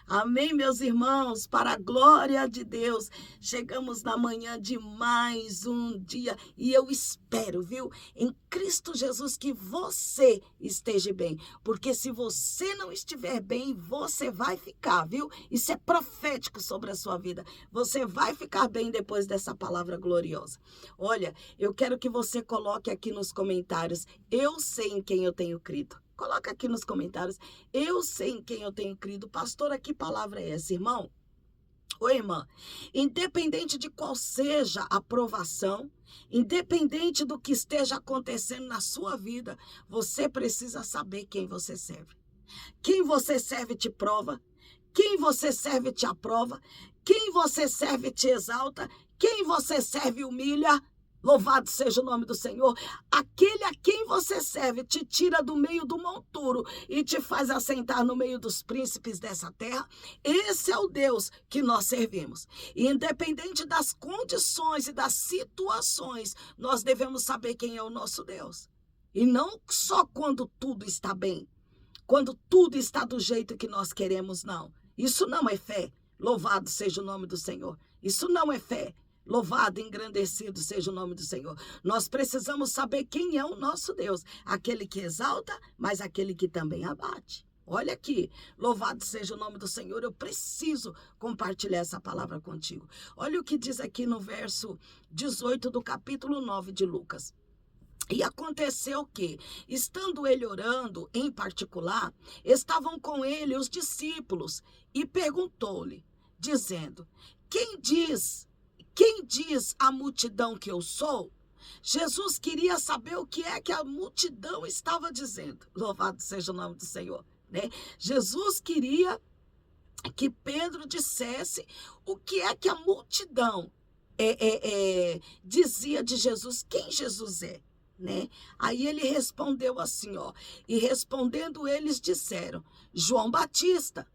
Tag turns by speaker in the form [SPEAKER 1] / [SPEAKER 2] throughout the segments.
[SPEAKER 1] Amém, meus irmãos, para a glória de Deus. Chegamos na manhã de mais um dia e eu espero, viu, em Cristo Jesus que você esteja bem, porque se você não estiver bem, você vai ficar, viu? Isso é profético sobre a sua vida. Você vai ficar bem depois dessa palavra gloriosa. Olha, eu quero que você coloque aqui nos comentários, eu sei em quem eu tenho crido. Coloca aqui nos comentários, eu sei em quem eu tenho crido. Pastora, que palavra é essa, irmão? Oi, irmã. Independente de qual seja a provação, independente do que esteja acontecendo na sua vida, você precisa saber quem você serve. Quem você serve te prova, quem você serve te aprova, quem você serve te exalta, quem você serve humilha. Louvado seja o nome do Senhor. Aquele a quem você serve te tira do meio do monturo e te faz assentar no meio dos príncipes dessa terra. Esse é o Deus que nós servimos. E independente das condições e das situações, nós devemos saber quem é o nosso Deus. E não só quando tudo está bem, quando tudo está do jeito que nós queremos, não. Isso não é fé. Louvado seja o nome do Senhor. Isso não é fé. Louvado, engrandecido seja o nome do Senhor. Nós precisamos saber quem é o nosso Deus. Aquele que exalta, mas aquele que também abate. Olha aqui, louvado seja o nome do Senhor. Eu preciso compartilhar essa palavra contigo. Olha o que diz aqui no verso 18 do capítulo 9 de Lucas. E aconteceu que, estando ele orando em particular, estavam com ele os discípulos e perguntou-lhe, dizendo, Quem diz a multidão que eu sou? Jesus queria saber o que é que a multidão estava dizendo. Louvado seja o nome do Senhor, né? Jesus queria que Pedro dissesse o que é que a multidão dizia de Jesus, quem Jesus é. Né? Aí ele respondeu assim, ó, e respondendo eles disseram, João Batista,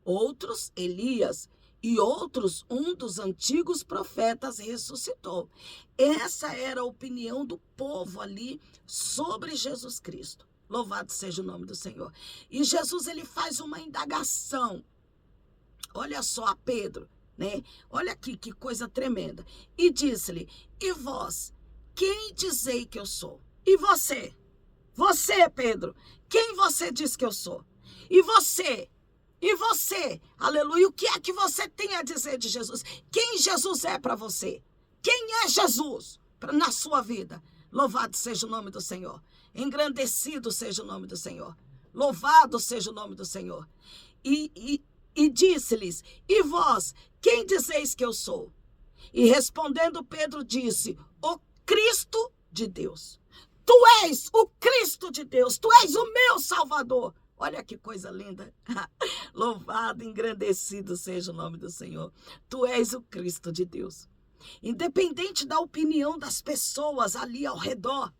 [SPEAKER 1] outros Elias e outros um dos antigos profetas ressuscitou. Essa era a opinião do povo ali sobre Jesus Cristo. Louvado seja o nome do Senhor. E Jesus ele faz uma indagação. Olha só a Pedro, né? Olha aqui que coisa tremenda. E disse-lhe, e vós? Quem dizei que eu sou? E você? Você, Pedro, quem você diz que eu sou? E você? E você? Aleluia. O que é que você tem a dizer de Jesus? Quem Jesus é para você? Quem é Jesus na sua vida? Louvado seja o nome do Senhor. Engrandecido seja o nome do Senhor. Louvado seja o nome do Senhor. E disse-lhes, e vós, quem dizeis que eu sou? E respondendo Pedro disse, o Cristo de Deus. Tu és o Cristo de Deus. Tu és o meu Salvador. Olha que coisa linda. Louvado, engrandecido seja o nome do Senhor. Tu és o Cristo de Deus. Independente da opinião das pessoas ali ao redor,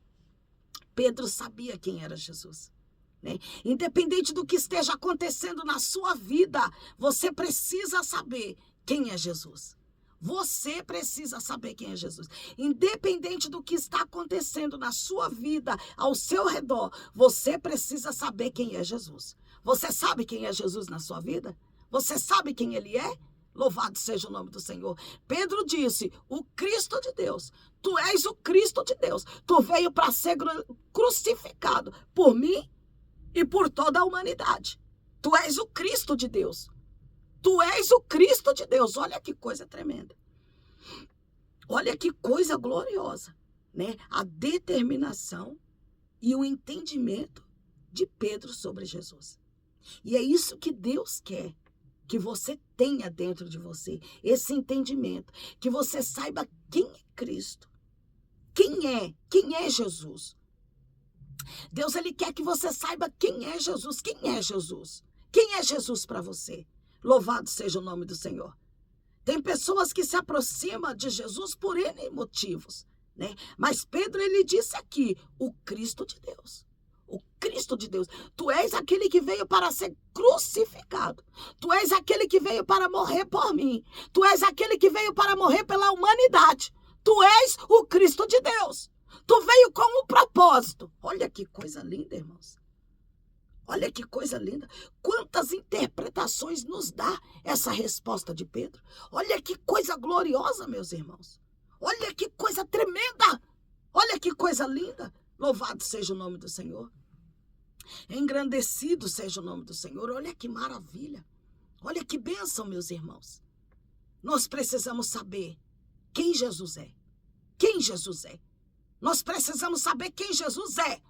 [SPEAKER 1] Pedro sabia quem era Jesus. Né? Independente do que esteja acontecendo na sua vida, você precisa saber quem é Jesus. Você precisa saber quem é Jesus. Independente do que está acontecendo na sua vida, ao seu redor, você precisa saber quem é Jesus. Você sabe quem é Jesus na sua vida? Você sabe quem ele é? Louvado seja o nome do Senhor. Pedro disse, o Cristo de Deus. Tu és o Cristo de Deus. Tu veio para ser crucificado por mim e por toda a humanidade. Tu és o Cristo de Deus. Tu és o Cristo de Deus. Olha que coisa tremenda. Olha que coisa gloriosa, né? A determinação e o entendimento de Pedro sobre Jesus. E é isso que Deus quer, que você tenha dentro de você, esse entendimento, que você saiba quem é Cristo. Quem é Jesus? Deus, ele quer que você saiba quem é Jesus. Quem é Jesus? Quem é Jesus para você? Louvado seja o nome do Senhor. Tem pessoas que se aproximam de Jesus por N motivos, né? Mas Pedro, ele disse aqui, o Cristo de Deus. O Cristo de Deus. Tu és aquele que veio para ser crucificado. Tu és aquele que veio para morrer por mim. Tu és aquele que veio para morrer pela humanidade. Tu és o Cristo de Deus. Tu veio com um propósito. Olha que coisa linda, irmãos. Olha que coisa linda. Quantas interpretações nos dá essa resposta de Pedro. Olha que coisa gloriosa, meus irmãos. Olha que coisa tremenda. Olha que coisa linda. Louvado seja o nome do Senhor. Engrandecido seja o nome do Senhor. Olha que maravilha. Olha que bênção, meus irmãos. Nós precisamos saber quem Jesus é. Quem Jesus é. Nós precisamos saber quem Jesus é.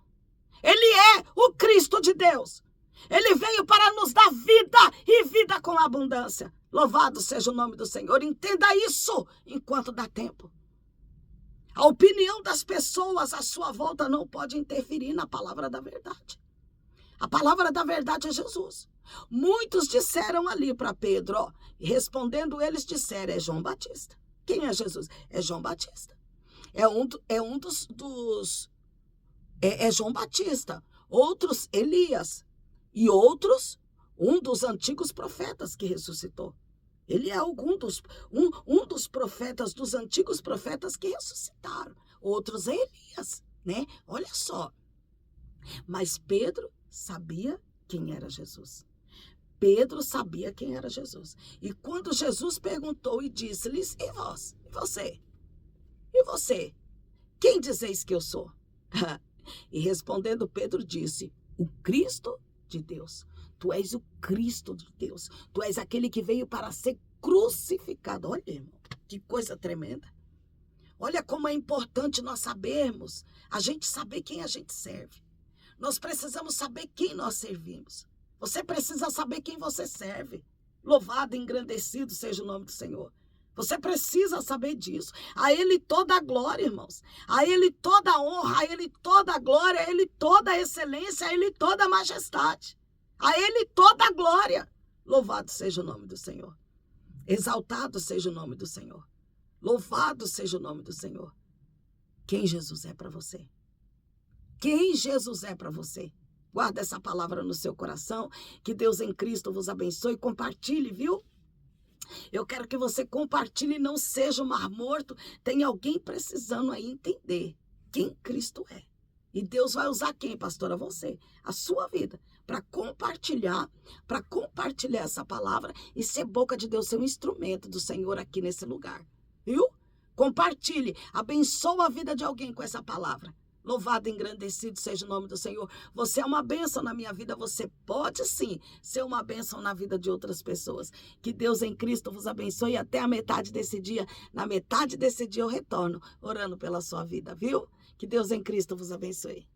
[SPEAKER 1] Ele é o Cristo de Deus. Ele veio para nos dar vida e vida com abundância. Louvado seja o nome do Senhor. Entenda isso enquanto dá tempo. A opinião das pessoas à sua volta não pode interferir na palavra da verdade. A palavra da verdade é Jesus. Muitos disseram ali para Pedro, ó, e respondendo eles disseram, é João Batista. Quem é Jesus? É João Batista. É João Batista, outros Elias e outros um dos antigos profetas que ressuscitou. Ele é um dos profetas, dos antigos profetas que ressuscitaram. Outros é Elias, né? Olha só. Mas Pedro sabia quem era Jesus. Pedro sabia quem era Jesus. E quando Jesus perguntou e disse-lhes, e vós? E você? E você? Quem dizeis que eu sou? E respondendo Pedro disse, o Cristo de Deus. Tu és o Cristo de Deus. Tu és aquele que veio para ser crucificado. Olha, irmão, que coisa tremenda. Olha como é importante nós sabermos, a gente saber quem a gente serve. Nós precisamos saber quem nós servimos. Você precisa saber quem você serve. Louvado e engrandecido seja o nome do Senhor. Você precisa saber disso. A Ele toda a glória, irmãos. A Ele toda a honra, a Ele toda a glória, a Ele toda a excelência, a Ele toda a majestade. A Ele toda a glória. Louvado seja o nome do Senhor. Exaltado seja o nome do Senhor. Louvado seja o nome do Senhor. Quem Jesus é para você? Quem Jesus é para você? Guarda essa palavra no seu coração. Que Deus em Cristo vos abençoe. Compartilhe, viu? Eu quero que você compartilhe e não seja um mar morto. Tem alguém precisando aí entender quem Cristo é. E Deus vai usar quem, pastora? Você, a sua vida, para compartilhar essa palavra e ser boca de Deus, ser um instrumento do Senhor aqui nesse lugar. Viu? Compartilhe, abençoa a vida de alguém com essa palavra. Louvado e engrandecido seja o nome do Senhor. Você é uma bênção na minha vida. Você pode sim ser uma bênção na vida de outras pessoas. Que Deus em Cristo vos abençoe até a metade desse dia. Na metade desse dia eu retorno orando pela sua vida, viu? Que Deus em Cristo vos abençoe.